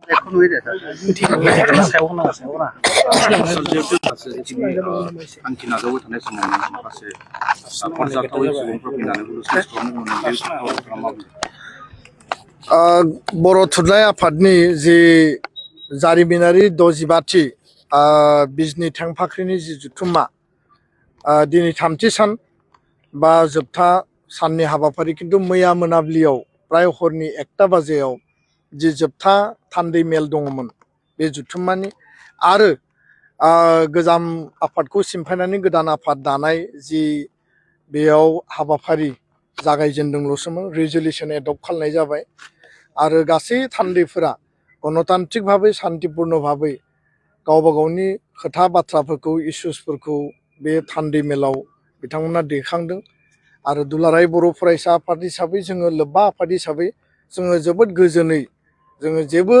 थांखि नाजाबाय थानाय समाव माखासे फरायजाथावै सुबुंफोर फैनानै लुज खालामनो बर' थुनलाइ आफादनि जि जारिमिनारि 65थि बिजनि थेंफाख्रिनि जि जुथुम्मा दिनै 3थि सान बा जोबथा साननि हाबाफारि खिन्थु मैया मोनाबिलियाव प्राय हरनि 1टा बाजियाव जि जोबथा थान्दै मेल दङमोन बे जुथुम्मानि आरो गोजाम आफादखौ सिमफायनानै गोदान आफाद दानाय जि बेयाव हाबाफारि जागायजेनदोंल'सोमोन रिजलिउसन एडप्ट खालामनाय जाबाय आरो गासै थान्दैफोरा गणतान्त्रिक भाबै शान्तिपूर्ण भाबै गावबा गावनि खोथा बाथ्राफोरखौ इसुसफोरखौ बे थान्दै मेलाव बिथांमोना दैखांदों आरो दुलाराय बर' फरायसा आफाद हिसाबै जोङो लोब्बा आफाद हिसाबै जोङो जोबोद गोजोनै जोङो जेबो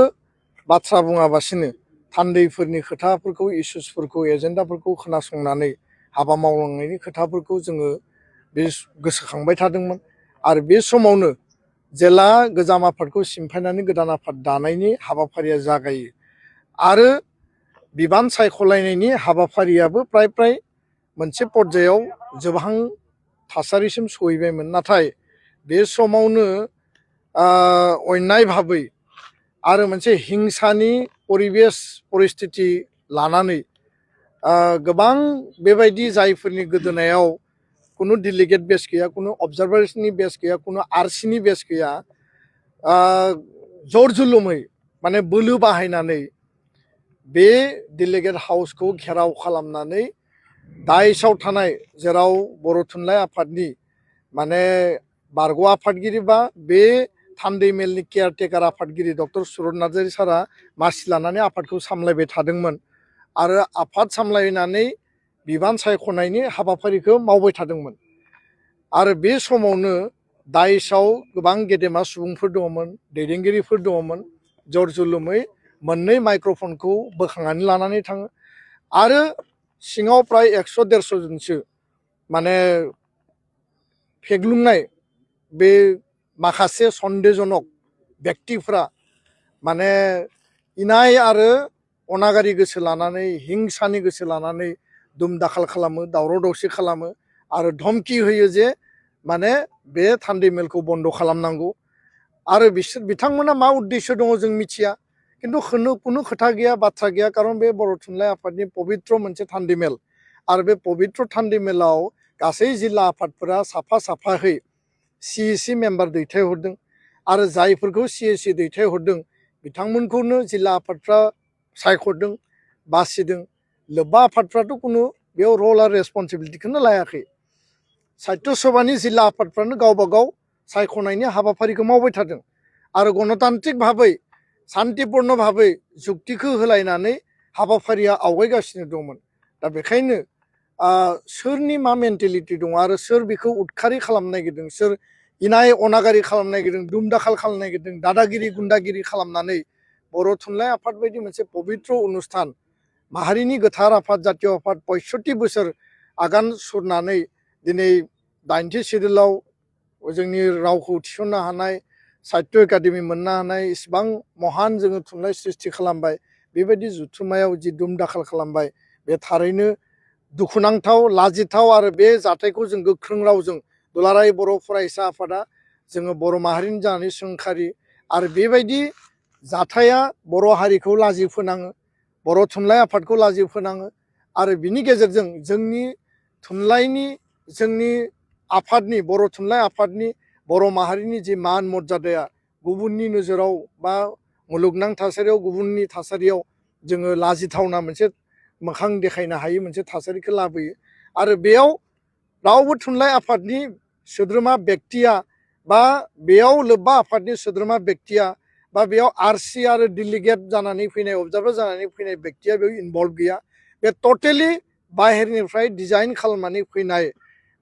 बाथ्रा बुङाबासिनो थान्दैफोरनि खोथाफोरखौ इसुसफोरखौ एजेन्डाफोरखौ खोनासंनानै हाबा मावलांनायनि खोथाफोरखौ जोङो बे गोसोखांबाय थादोंमोन आरो बे समावनो जेला गोजाम आफादखौ सिमफायनानै गोदान आफाद दानायनि हाबाफारिया जागायो आरो बिबान सायख'लायनायनि हाबाफारियाबो प्राय मोनसे पर्यायाव जोबहां थासारिसिम सहैबायमोन नाथाय बे समावनो अन्याय भाबै आरो मोनसे हिंसानि परिबेस परिस्थिति लानानै गोबां बेबायदि जायफोरनि गोदोनायाव कुनु डेलिगेट बेस गैया कुनु अबजार्भार्सनि बेस गैया कुनु आरसिनि बेस गैया जर जुलुमै माने बोलो बाहायनानै बे डेलिगेट हाउसखौ घेराव खालामनानै दाइसआव थानाय जेराव बर' थुनलाइ आफादनि माने बारग' आफादगिरि बा बे थान्दै मेलनि केयारटेकार आफादगिरि डक्टर सुरत नार्जारी सारा मासि लानानै आफादखौ सामलायबाय थादोंमोन आरो आफाद सामलायनानै बिबान सायख'नायनि हाबाफारिखौ मावबाय थादोंमोन आरो बे समावनो दाइसआव गोबां गेदेमा सुबुंफोर दङमोन दैदेनगिरिफोर दङमोन जर जुलुमै मोननै माइक्र'फनखौ बोखांनानै लानानै थाङो आरो सिङाव प्राय 100-150 जनसो माने फेग्लुंनाय बे माखासे सन्देहजनक व्यक्तिफ्रा माने इनाय आरो अनागारि गोसो लानानै हिंसानि गोसो लानानै दुम दाखाल खालामो दावराव दावसि खालामो आरो धमकी होयो जे माने बे थान्दै मेलखौ बन्द खालामनांगौ आरो बिथांमोना मा उद्देश्य दङ जों मिथिया किन्तु कुनु खोथा गैया बाथ्रा गैया कारण बे बर' थुनलाइ आफादनि पबित्र मोनसे थान्दै मेल आरो बे पबित्र थान्दै मेलाव गासै जिल्ला आफादफोरा साफा साफायै CEC मेम्बार दैथायहरदों आरो जायफोरखौ CEC दैथायहरदों बिथांमोनखौनो जिल्ला आफादफ्रा सायख'दों बासिदों लोब्बा आफादफ्राथ' कुनु बेयाव रल आरो रेसपन्सिबिलिटिखौनो लायाखै साहित्य सभानि जिल्ला आफादफ्रानो गावबा गाव सायख'नायनि हाबाफारिखौ मावबाय थादों आरो गणतान्त्रिक भाबै शान्तिपूर्ण भाबै जुक्तिखौ होलायनानै हाबाफारिया आवगायगासिनो दंमोन दा बेखायनो सोरनि मा मेन्टेलिटि दङ आरो सोर बेखौ उदखारि खालामनो नागिरदों सोर इनाय अनागारि खालामनो नागिरदों दुम दाखाल खालामनो नागिरदों दादागिरि गुन्दागिरि खालामनानै बर' थुनलाइ आफाद बायदि मोनसे पबित्र अनुस्थान माहारिनि गोथार आफाद जातीय आफाद 65 बोसोर आगान सुरनानै दिनै 80 सिडुलाव जोंनि रावखौ थिसननो हानाय साहित्य एकाडेमि मोननो हानाय इसिबां महान जोङो थुनलाइ सृष्टि खालामबाय बेबायदि जुथुमायाव जि दुम दाखाल खालामबाय बे थारैनो दुखुनांथाव लाजिथाव आरो बे जाथायखौ जों गोख्रों रावजों दुलाराय बर' फरायसा आफादा जोङो बर' माहारिनि जानानै सोंखारि आरो बेबायदि जाथाया बर' हारिखौ लाजि फोनाङो बर' थुनलाइ आफादखौ लाजि फोनाङो आरो बिनि गेजेरजों जोंनि थुनलाइनि जोंनि आफादनि बर' थुनलाइ आफादनि बर' माहारिनि जि मान मर्यादाया गुबुननि नोजोराव बा मुलुगनां थासारियाव गुबुननि थासारियाव जोङो लाजिथावना मोनसे मोखां देखायनो हायै मोनसे थासारिखौ लाबोयो आरो बेयाव रावबो थुनलाइ आफादनि सोद्रोमा व्यक्तिया बा बेयाव लोब्बा आफादनि सोद्रोमा व्यक्तिया बा बेयाव आरसि आरो डेलिगेट जानानै फैनाय अबजार्भार जानानै फैनाय व्यक्तिया बेयाव इनभल्भ गैया बे टटेलि बाहेरनिफ्राय डिजाइन खालामनानै फैनाय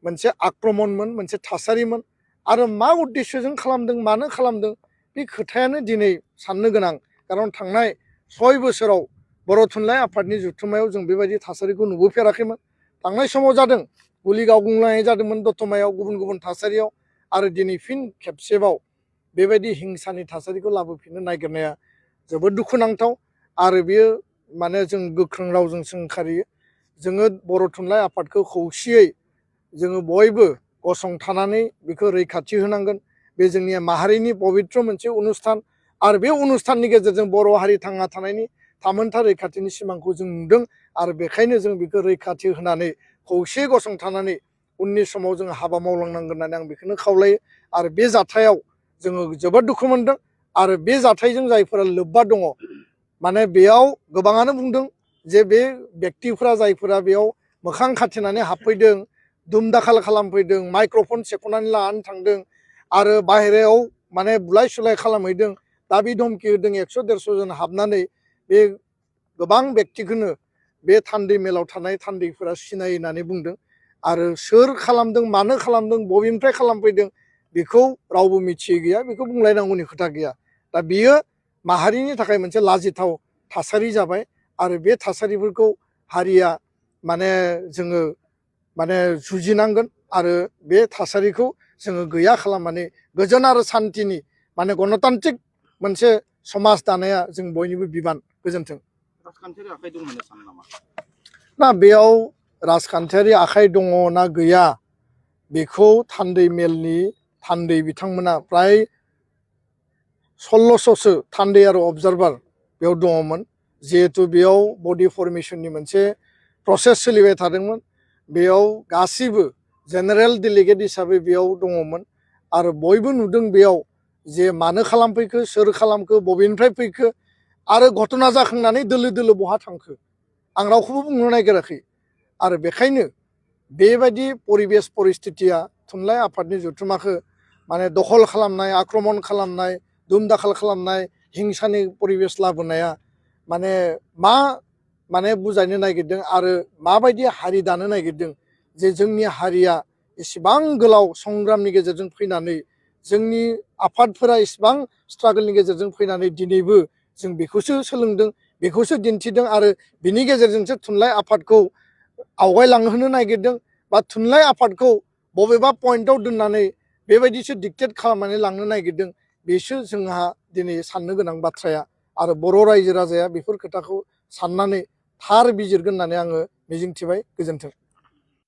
मोनसे आक्रमणमोन मोनसे थासारिमोन आरो मा उद्देश्यजों खालामदों मानो खालामदों बे खोथायानो दिनै साननो गोनां खारन थांनाय 6 बोसोराव बर' थुनलाइ आफादनि जुथुमायाव जों बेबायदि थासारिखौ नुबोफेराखैमोन थांनाय समाव जादों गुलि गावग्लुंनाय जादोंमोन दतमायाव गुबुन गुबुन थासारियाव आरो दिनै फिन खेबसेबाव बेबायदि हिंसानि थासारिखौ लाबोफिननो नागिरनाया जोबोद दुखुनांथाव आरो बेयो माने जों गोख्रों रावजों सोंखारियो जोङो बर' थुनलाइ आफादखौ खौसेयै जोङो बयबो गसंथानानै बेखौ रैखाथि होनांगोन बे जोंनि माहारिनि पबित्र मोनसे अनुस्थान आरो बे अनुस्थाननि गेजेरजों बर' हारि थांना थानायनि थामोनथा रैखाथिनि सिमांखौ जों नुदों आरो बेखायनो जों बेखौ रैखाथि होनानै खौसे गसंथानानै उननि समाव जों हाबा मावलांनांगोन होननानै आं बेखौनो खावलायो आरो बे जाथायाव जोङो जोबोद दुखु मोनदों आरो बे जाथायजों जायफोरा लोब्बा दङ माने बेयाव गोबाङानो बुंदों जे बे व्यक्तिफोरा जायफोरा बेयाव मोखां खाथेनानै हाबफैदों दुम-दाखाल खालामफैदों माइक्र'फन सेख'नानै लानानै थांदों आरो बाहेरायाव माने बुलाय सुलाय खालामहैदों दाबि धमखि होदों 100-150 जन हाबनानै बे गोबां व्यक्तिखौनो बे थान्दै मेलाव थानाय थान्दैफोरा सिनायो होननानै बुंदों आरो सोर खालामदों मानो खालामदों बबेनिफ्राय खालामफैदों बेखौ रावबो मिथियै गैया बेखौ बुंलायनांगौनि खोथा गैया दा बियो माहारिनि थाखाय मोनसे लाजिथाव थासारि जाबाय आरो बे थासारिफोरखौ हारिया माने जोङो माने जुजिनांगोन आरो बे थासारिखौ जोङो गैया खालामनानै गोजोन आरो सान्थिनि माने गणतान्त्रिक मोनसे समाज दानाया जों बयनिबो बिबान गोजोन्थों राजखान्थियारि आखाइ दं होनना सानो नामा ना बेयाव राजखान्थियारि आखाइ दङ ना गैया बेखौ थान्दै मेलनि थान्दै बिथांमोना फ्राय 1600सो थान्दै आरो अबजारभार बेयाव दङमोन जिहेतु बेयाव बडि फर्मेशननि मोनसे प्रसेस सोलिबाय थादोंमोन बेयाव गासिबो जेनेरेल डेलिगेट हिसाबै बेयाव दङमोन आरो बयबो नुदों बेयाव जे मानो खालामफैखो सोर खालामखो बबेनिफ्राय फैखो आरो घटना जाखांनानै दोलो दोलो बहा थांखो आं रावखौबो बुंनो नागिराखै आरो बेखायनो बेबायदि परिबेस परिस्थितिया थुनलाइ आफादनि जथुमाखौ माने दखल खालामनाय आक्रमण खालामनाय दुम-दाखाल खालामनाय हिंसानि परिबेस लाबोनाया माने मा माने बुजायनो नागिरदों आरो माबायदि हारि दानो नागिरदों जे जोंनि हारिया इसिबां गोलाव संग्रामनि गेजेरजों फैनानै जोंनि आफादफोरा इसिबां स्ट्रागलनि गेजेरजों फैनानै दिनैबो जों बेखौसो सोलोंदों बेखौसो दिन्थिदों आरो बिनि गेजेरजोंसो थुनलाइ आफादखौ आवगायलांहोनो नागिरदों बा थुनलाइ आफादखौ बबेबा पइन्टआव दोननानै बेबायदिसो डिक्टेट खालामनानै लांनो नागिरदों बेसो जोंहा दिनै साननो गोनां बाथ्राया आरो बर' रायजो राजाया बेफोर खोथाखौ साननानै थार बिजिरगोन होननानै आङो मिजिंथिबाय गोजोन्थों